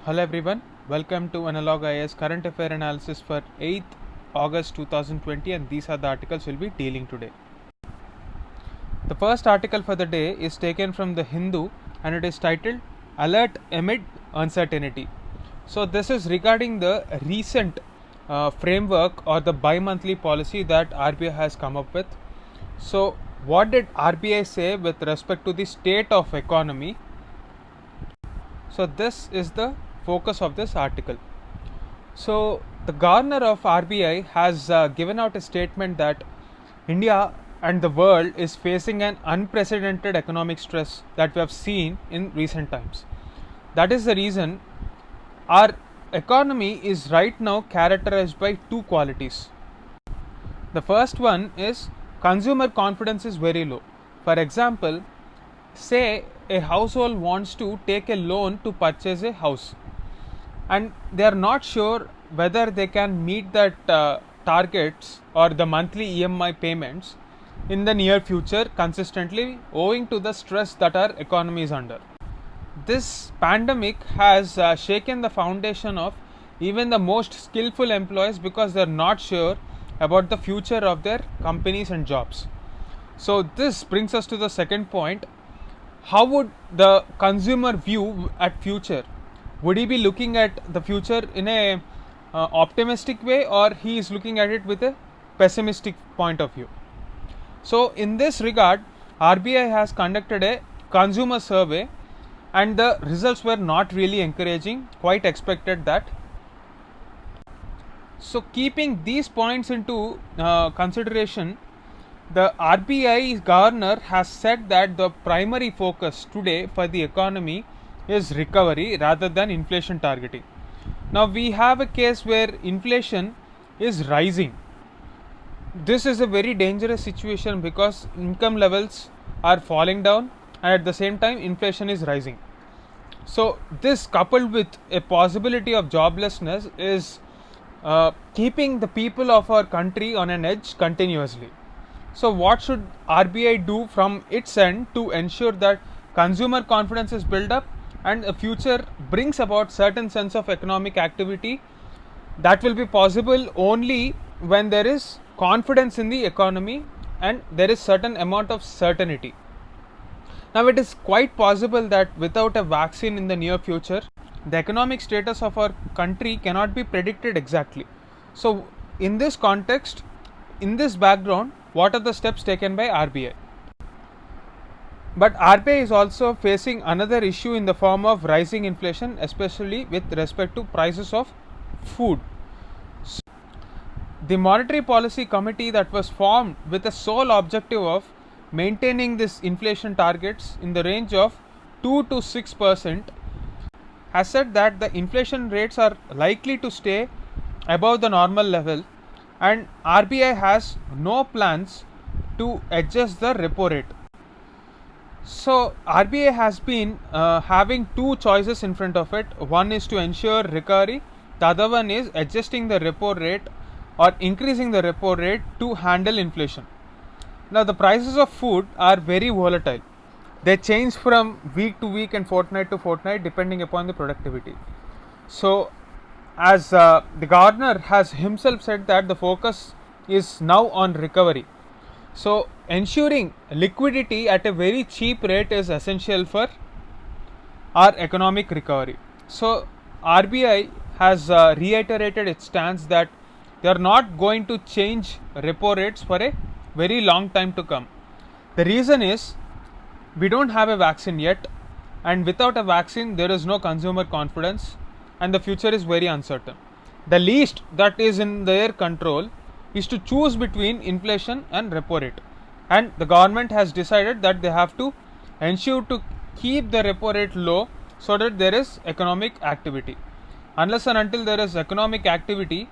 Hello everyone, welcome to Analog IS Current Affair Analysis for 8th August 2020, and these are the articles we'll be dealing today. The first article for the day is taken from the Hindu and it is titled Alert Amid Uncertainty. So this is regarding the recent framework or the bi-monthly policy that RBI has come up with. So what did RBI say with respect to the state of economy? So this is the focus of this article. So the governor of RBI has given out a statement that India and the world is facing an unprecedented economic stress that we have seen in recent times. That is the reason our economy is right now characterized by two qualities. The first one is consumer confidence is very low. For example, say a household wants to take a loan to purchase a house and they are not sure whether they can meet that targets or the monthly EMI payments in the near future consistently, owing to the stress that our economy is under. This pandemic has shaken the foundation of even the most skillful employees because they are not sure about the future of their companies and jobs. So this brings us to the second point. How would the consumer view at future? Would he be looking at the future in a optimistic way, or he is looking at it with a pessimistic point of view? So in this regard, RBI has conducted a consumer survey and the results were not really encouraging, quite expected that. So keeping these points into consideration, the RBI governor has said that the primary focus today for the economy is recovery rather than inflation targeting. Now we have a case where inflation is rising. This is a very dangerous situation because income levels are falling down and at the same time inflation is rising. So this coupled with a possibility of joblessness is keeping the people of our country on an edge continuously. So what should RBI do from its end to ensure that consumer confidence is built up and the future brings about certain sense of economic activity? That will be possible only when there is confidence in the economy and there is certain amount of certainty. Now it is quite possible that without a vaccine in the near future, the economic status of our country cannot be predicted exactly. So in this context, in this background, what are the steps taken by RBI? But RBI is also facing another issue in the form of rising inflation, especially with respect to prices of food. So the Monetary Policy Committee that was formed with the sole objective of maintaining this inflation targets in the range of 2 to 6% has said that the inflation rates are likely to stay above the normal level and RBI has no plans to adjust the repo rate. So RBI has been having two choices in front of it. One is to ensure recovery, the other one is adjusting the repo rate or increasing the repo rate to handle inflation. Now the prices of food are very volatile. They change from week to week and fortnight to fortnight depending upon the productivity. So as the governor has himself said that the focus is now on recovery. So ensuring liquidity at a very cheap rate is essential for our economic recovery. So RBI has reiterated its stance that they are not going to change repo rates for a very long time to come. The reason is we don't have a vaccine yet, and without a vaccine there is no consumer confidence and the future is very uncertain. The least that is in their control is to choose between inflation and repo rate, and the government has decided that they have to ensure to keep the repo rate low so that there is economic activity. Unless and until there is economic activity,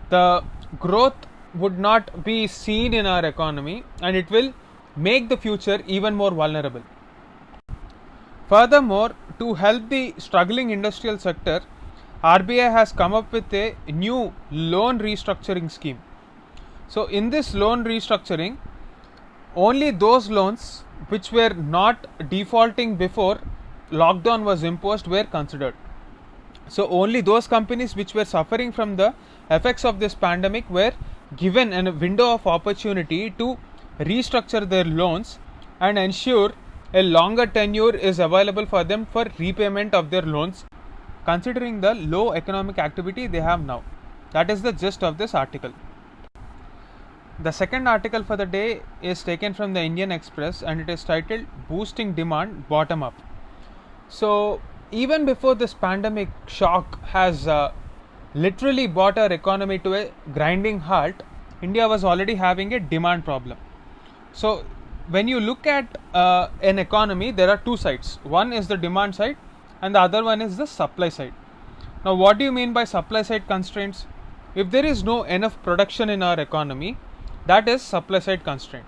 the growth would not be seen in our economy and it will make the future even more vulnerable. Furthermore, to help the struggling industrial sector, RBI has come up with a new loan restructuring scheme. So in this loan restructuring, only those loans which were not defaulting before lockdown was imposed were considered. So only those companies which were suffering from the effects of this pandemic were given a window of opportunity to restructure their loans and ensure a longer tenure is available for them for repayment of their loans, considering the low economic activity they have now. That is the gist of this article. The second article for the day is taken from the Indian Express and it is titled Boosting Demand Bottom Up. So, even before this pandemic shock has literally brought our economy to a grinding halt, India was already having a demand problem. So, when you look at an economy, there are two sides. One is the demand side and the other one is the supply side. Now, what do you mean by supply side constraints? If there is no enough production in our economy, that is supply side constraint.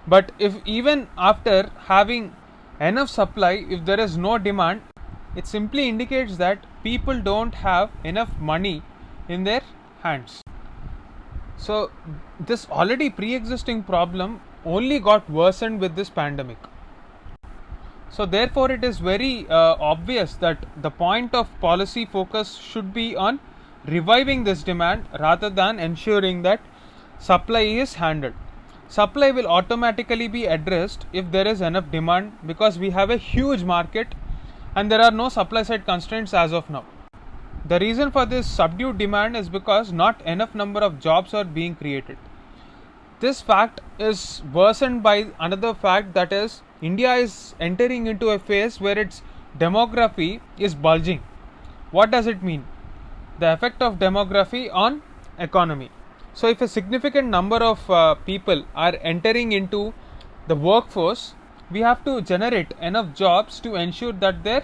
But if even after having enough supply, if there is no demand, it simply indicates that people don't have enough money in their hands. So this already pre-existing problem only got worsened with this pandemic. So therefore it is very obvious that the point of policy focus should be on reviving this demand rather than ensuring that supply is handled. Supply will automatically be addressed if there is enough demand, because we have a huge market and there are no supply side constraints as of now. The reason for this subdued demand is because not enough number of jobs are being created. This fact is worsened by another fact, that is India is entering into a phase where its demography is bulging. What does it mean? The effect of demography on economy. So if a significant number of people are entering into the workforce, we have to generate enough jobs to ensure that their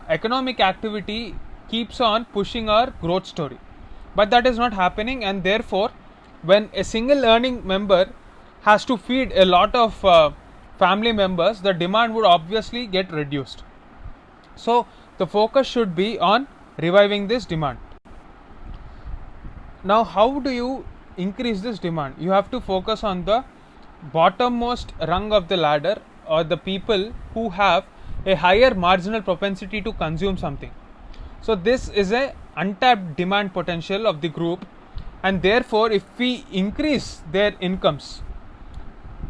economic activity keeps on pushing our growth story. But that is not happening, and therefore when a single earning member has to feed a lot of family members, the demand would obviously get reduced. So the focus should be on reviving this demand. Now, how do you increase this demand? You have to focus on the bottommost rung of the ladder, or the people who have a higher marginal propensity to consume something. So this is a untapped demand potential of the group, and therefore if we increase their incomes,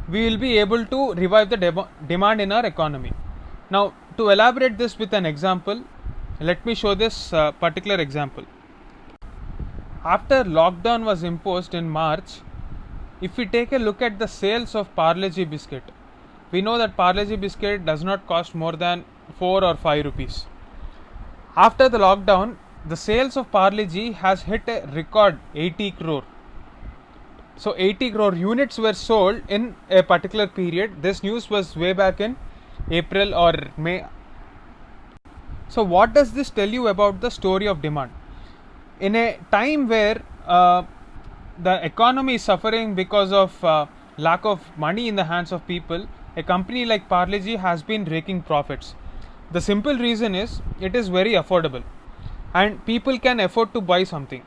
we will be able to revive the demand in our economy. Now, to elaborate this with an example, let me show this particular example. After lockdown was imposed in March, if we take a look at the sales of Parle-G biscuit, we know that Parle-G biscuit does not cost more than 4 or 5 rupees. After the lockdown, the sales of Parle-G has hit a record 80 crore. So 80 crore units were sold in a particular period. This news was way back in April or May. So what does this tell you about the story of demand? In a time where the economy is suffering because of lack of money in the hands of people, a company like Parle-G has been raking profits. The simple reason is it is very affordable and people can afford to buy something.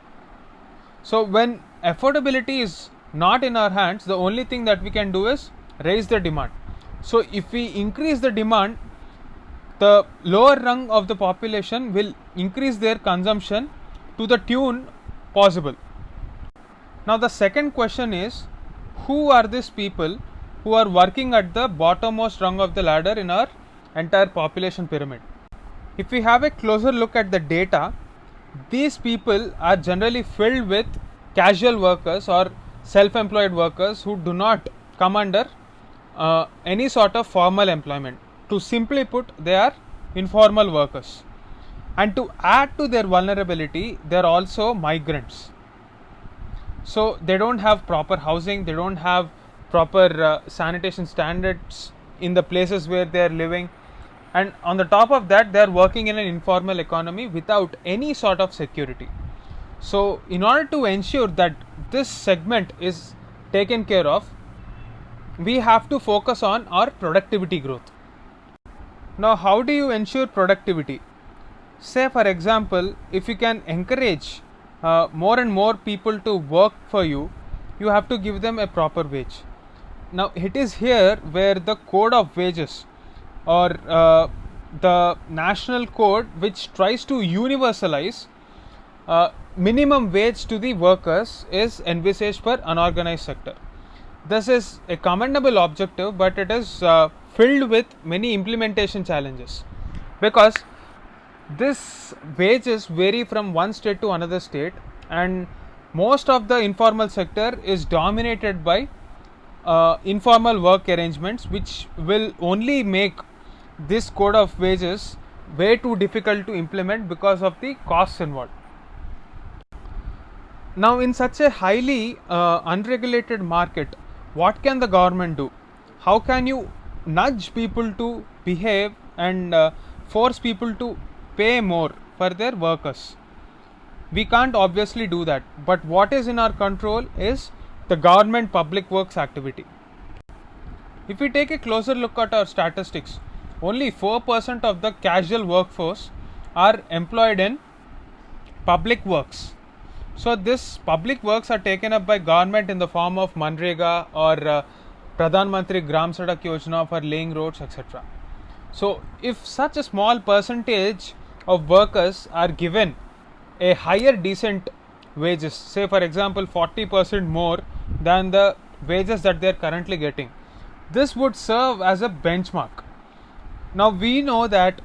So when affordability is not in our hands, the only thing that we can do is raise the demand. So if we increase the demand, the lower rung of the population will increase their consumption to the tune possible. Now the second question is, who are these people who are working at the bottommost rung of the ladder in our entire population pyramid? If we have a closer look at the data, these people are generally filled with casual workers or self-employed workers who do not come under any sort of formal employment. To simply put, they are informal workers. And to add to their vulnerability, they are also migrants. So they don't have proper housing, they don't have proper sanitation standards in the places where they are living, and on the top of that they are working in an informal economy without any sort of security. So in order to ensure that this segment is taken care of, we have to focus on our productivity growth. Now how do you ensure productivity? Say for example, if you can encourage more and more people to work for you, you have to give them a proper wage. Now it is here where the code of wages or the national code which tries to universalize minimum wage to the workers is envisaged for unorganized sector. This is a commendable objective, but it is filled with many implementation challenges, because this wages vary from one state to another state, and most of the informal sector is dominated by informal work arrangements, which will only make this code of wages way too difficult to implement because of the costs involved. Now, in such a highly unregulated market, what can the government do? How can you nudge people to behave and force people to pay more for their workers? We can't obviously do that, but what is in our control is the government public works activity. If we take a closer look at our statistics, only 4% of the casual workforce are employed in public works. So this public works are taken up by government in the form of Manrega or Pradhan Mantri Gram Sadak Yojana for laying roads, etc. So if such a small percentage of workers are given a higher decent wages, say for example 40% more than the wages that they are currently getting, this would serve as a benchmark. Now we know that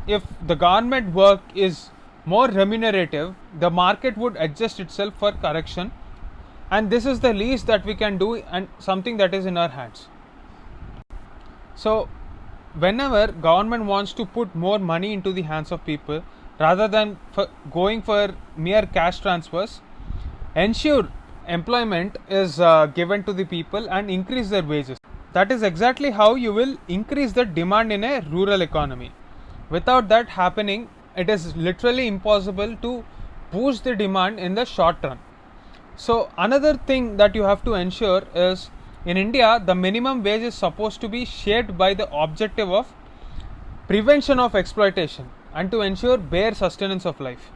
if the government work is more remunerative, the market would adjust itself for correction, and this is the least that we can do and something that is in our hands. So whenever government wants to put more money into the hands of people rather than going for mere cash transfers, ensure employment is given to the people and increase their wages. That is exactly how you will increase the demand in a rural economy. Without that happening, it is literally impossible to boost the demand in the short run. So another thing that you have to ensure is, in India, the minimum wage is supposed to be shaped by the objective of prevention of exploitation and to ensure bare sustenance of life.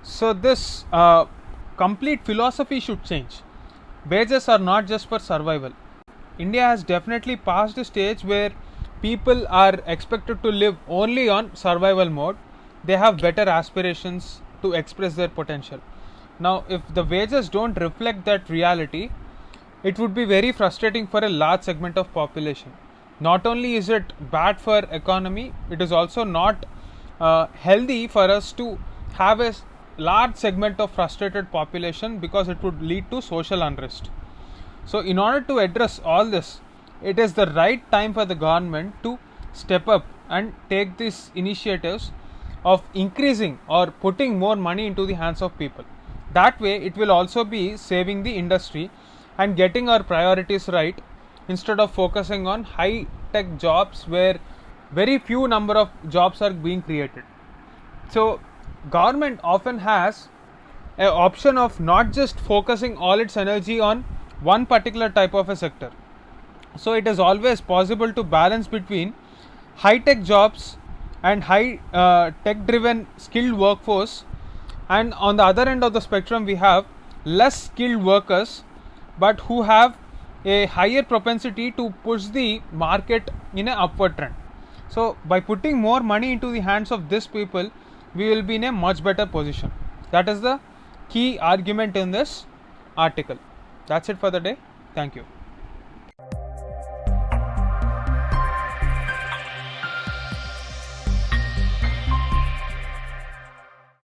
So this complete philosophy should change. Wages are not just for survival. India has definitely passed a stage where people are expected to live only on survival mode. They have better aspirations to express their potential. Now, if the wages don't reflect that reality, it would be very frustrating for a large segment of population. Not only is it bad for economy, it is also not healthy for us to have a large segment of frustrated population, because it would lead to social unrest. So in order to address all this, it is the right time for the government to step up and take these initiatives of increasing or putting more money into the hands of people. That way it will also be saving the industry and getting our priorities right, instead of focusing on high tech jobs where very few number of jobs are being created. So government often has an option of not just focusing all its energy on one particular type of a sector. So it is always possible to balance between high tech jobs and high tech driven skilled workforce, and on the other end of the spectrum we have less skilled workers but who have a higher propensity to push the market in an upward trend. So by putting more money into the hands of these people, we will be in a much better position. That is the key argument in this article. That's it for the day. Thank you.